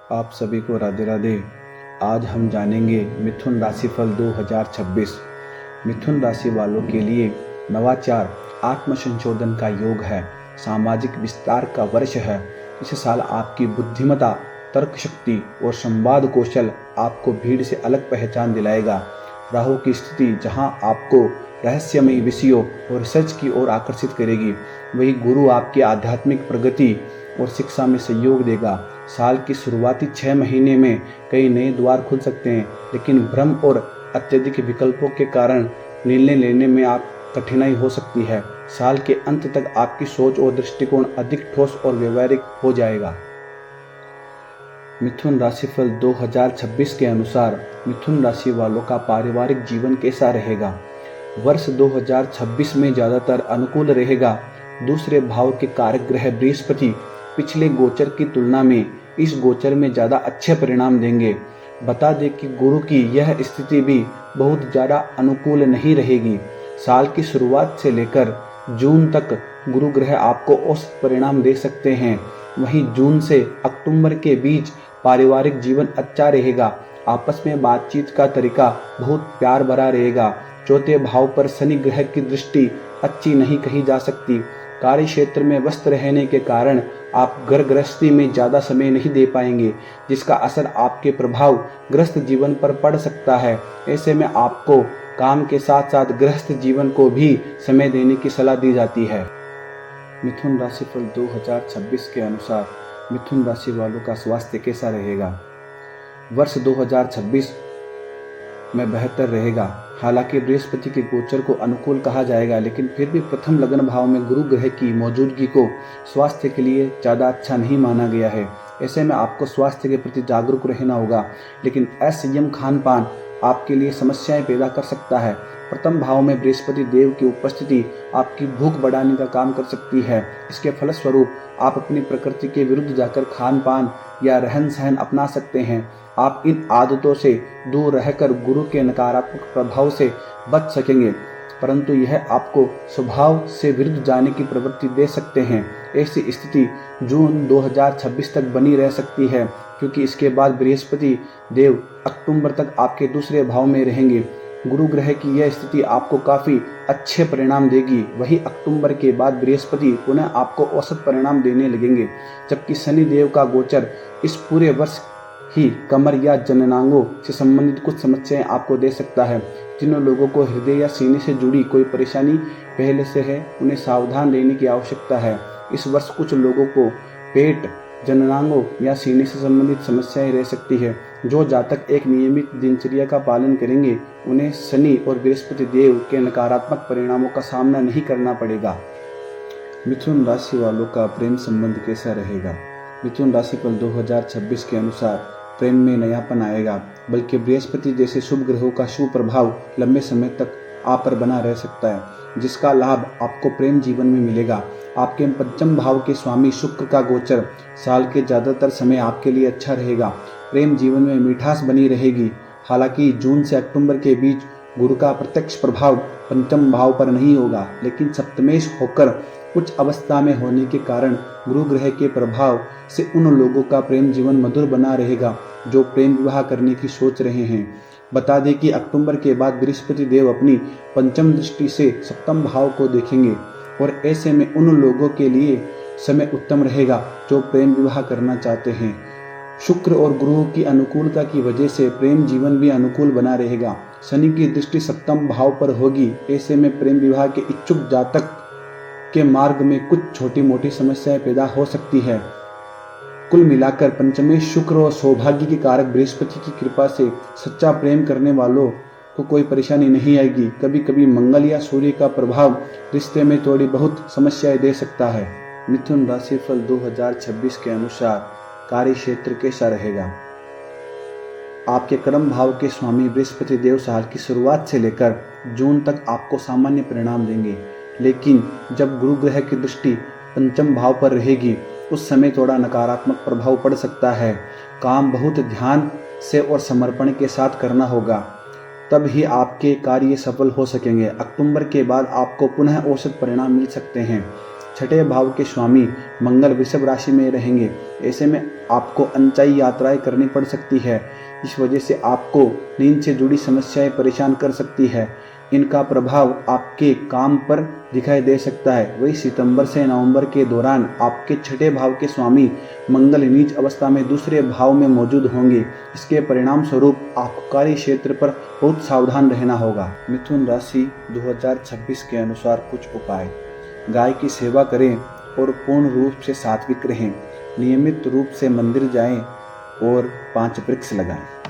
आप सभी को राधे राधे। आज हम जानेंगे मिथुन राशिफल 2026। मिथुन राशि वालों के लिए नवाचार, आत्म संशोधन का योग है, सामाजिक विस्तार का वर्ष है। इस साल आपकी बुद्धिमत्ता, तर्क शक्ति और संवाद कौशल आपको भीड़ से अलग पहचान दिलाएगा। राहु की स्थिति जहां आपको रहस्यमयी विषयों और रिसर्च की ओर आकर्षित करेगी, वही गुरु आपकी आध्यात्मिक प्रगति और शिक्षा में सहयोग देगा। साल की शुरुआती 6 महीने में कई नए द्वार खुल सकते हैं, लेकिन भ्रम और अत्यधिक विकल्पों के कारण निर्णय लेने में आप कठिनाई हो सकती है। साल के अंत तक आपकी सोच और दृष्टिकोण अधिक ठोस और व्यवहारिक हो जाएगा। मिथुन राशिफल 2026 के अनुसार मिथुन राशि वालों का पारिवारिक जीवन कैसा रहेगा। वर्ष 2026 में ज़्यादातर अनुकूल रहेगा। दूसरे भाव के कारक ग्रह बृहस्पति पिछले गोचर की तुलना में इस गोचर में ज़्यादा अच्छे परिणाम देंगे। बता दें कि गुरु की यह स्थिति भी बहुत ज़्यादा अनुकूल नहीं रहेगी। साल की शुरुआत से लेकर जून तक गुरु ग्रह आपको औसत परिणाम दे सकते हैं। वहीं जून से अक्टूबर के बीच पारिवारिक जीवन अच्छा रहेगा। आपस में बातचीत का तरीका बहुत प्यार भरा रहेगा। चौथे भाव पर शनि ग्रह की दृष्टि अच्छी नहीं कही जा सकती। कार्य क्षेत्र में व्यस्त रहने के कारण आप घर गृहस्थी में ज़्यादा समय नहीं दे पाएंगे, जिसका असर आपके प्रभाव गृहस्थ जीवन पर पड़ सकता है। ऐसे में आपको काम के साथ साथ गृहस्थ जीवन को भी समय देने की सलाह दी जाती है। मिथुन राशिफल 2026 के अनुसार मिथुन राशि वालों का स्वास्थ्य कैसा रहेगा। वर्ष 2026 में बेहतर रहेगा। हालांकि बृहस्पति के गोचर को अनुकूल कहा जाएगा, लेकिन फिर भी प्रथम लग्न भाव में गुरु ग्रह की मौजूदगी को स्वास्थ्य के लिए ज़्यादा अच्छा नहीं माना गया है। ऐसे में आपको स्वास्थ्य के प्रति जागरूक रहना होगा, लेकिन असंयम खान पान आपके लिए समस्याएं पैदा कर सकता है। प्रथम भाव में बृहस्पति देव की उपस्थिति आपकी भूख बढ़ाने का काम कर सकती है। इसके फलस्वरूप आप अपनी प्रकृति के विरुद्ध जाकर खान पान या रहन सहन अपना सकते हैं। आप इन आदतों से दूर रहकर गुरु के नकारात्मक प्रभाव से बच सकेंगे, परंतु यह आपको स्वभाव से विरुद्ध जाने की प्रवृत्ति दे सकते हैं। ऐसी स्थिति जून 2026 तक बनी रह सकती है, क्योंकि इसके बाद बृहस्पति देव अक्टूबर तक आपके दूसरे भाव में रहेंगे। गुरु ग्रह की यह स्थिति आपको काफ़ी अच्छे परिणाम देगी। वही अक्टूबर के बाद बृहस्पति पुनः आपको औसत परिणाम देने लगेंगे, जबकि शनि देव का गोचर इस पूरे वर्ष ही कमर या जननांगों से संबंधित कुछ समस्याएं आपको दे सकता है। जिन लोगों को हृदय या सीने से जुड़ी कोई परेशानी पहले से है, उन्हें सावधान रहने की आवश्यकता है। इस वर्ष कुछ लोगों को पेट, जननांगों या सीने से संबंधित समस्याएं रह सकती है। जो जातक एक नियमित दिनचर्या का पालन करेंगे, उन्हें शनि और बृहस्पति देव के नकारात्मक परिणामों का सामना नहीं करना पड़ेगा। मिथुन राशि वालों का प्रेम संबंध कैसा रहेगा। मिथुन राशि पर 2026 के अनुसार प्रेम में नयापन आएगा, बल्कि बृहस्पति जैसे शुभ ग्रहों का शुभ प्रभाव लंबे समय तक आप पर बना रह सकता है, जिसका लाभ आपको प्रेम जीवन में मिलेगा। आपके पंचम भाव के स्वामी शुक्र का गोचर साल के ज़्यादातर समय आपके लिए अच्छा रहेगा। प्रेम जीवन में मिठास बनी रहेगी। हालांकि जून से अक्टूबर के बीच गुरु का प्रत्यक्ष प्रभाव पंचम भाव पर नहीं होगा, लेकिन सप्तमेश होकर उच्च अवस्था में होने के कारण गुरु ग्रह के प्रभाव से उन लोगों का प्रेम जीवन मधुर बना रहेगा जो प्रेम विवाह करने की सोच रहे हैं। बता दें कि अक्टूबर के बाद बृहस्पति देव अपनी पंचम दृष्टि से सप्तम भाव को देखेंगे, और ऐसे में उन लोगों के लिए समय उत्तम रहेगा जो प्रेम विवाह करना चाहते हैं। शुक्र और गुरु की अनुकूलता की वजह से प्रेम जीवन भी अनुकूल बना रहेगा। शनि की दृष्टि सप्तम भाव पर होगी। ऐसे में प्रेम विवाह के इच्छुक जातक के मार्ग में कुछ छोटी मोटी समस्याएं पैदा हो सकती है। कुल मिलाकर पंचमेश शुक्र और सौभाग्य के कारक बृहस्पति की कृपा से सच्चा प्रेम करने वालों को कोई परेशानी नहीं आएगी। कभी कभी मंगल या सूर्य का प्रभाव रिश्ते में थोड़ी बहुत समस्याएं दे सकता है। मिथुन राशिफल 2026 के अनुसार कार्य क्षेत्र कैसा रहेगा। आपके कर्म भाव के स्वामी बृहस्पति देव साल की शुरुआत से लेकर जून तक आपको सामान्य परिणाम देंगे, लेकिन जब गुरु ग्रह की दृष्टि पंचम भाव पर रहेगी, उस समय थोड़ा नकारात्मक प्रभाव पड़ सकता है। काम बहुत ध्यान से और समर्पण के साथ करना होगा, तब ही आपके कार्य सफल हो सकेंगे। अक्टूबर के बाद आपको पुनः औसत परिणाम मिल सकते हैं। छठे भाव के स्वामी मंगल वृषभ राशि में रहेंगे। ऐसे में आपको अनचाही यात्राएं करनी पड़ सकती है। इस वजह से आपको नींद से जुड़ी समस्याएं परेशान कर सकती है। इनका प्रभाव आपके काम पर दिखाई दे सकता है। वही सितंबर से नवंबर के दौरान आपके छठे भाव के स्वामी मंगल नीच अवस्था में दूसरे भाव में मौजूद होंगे। इसके परिणाम स्वरूप आपको कार्य क्षेत्र पर बहुत सावधान रहना होगा। मिथुन राशि 2026 के अनुसार कुछ उपाय। गाय की सेवा करें और पूर्ण रूप से सात्विक रहें। नियमित रूप से मंदिर जाएं और 5 वृक्ष लगाएं।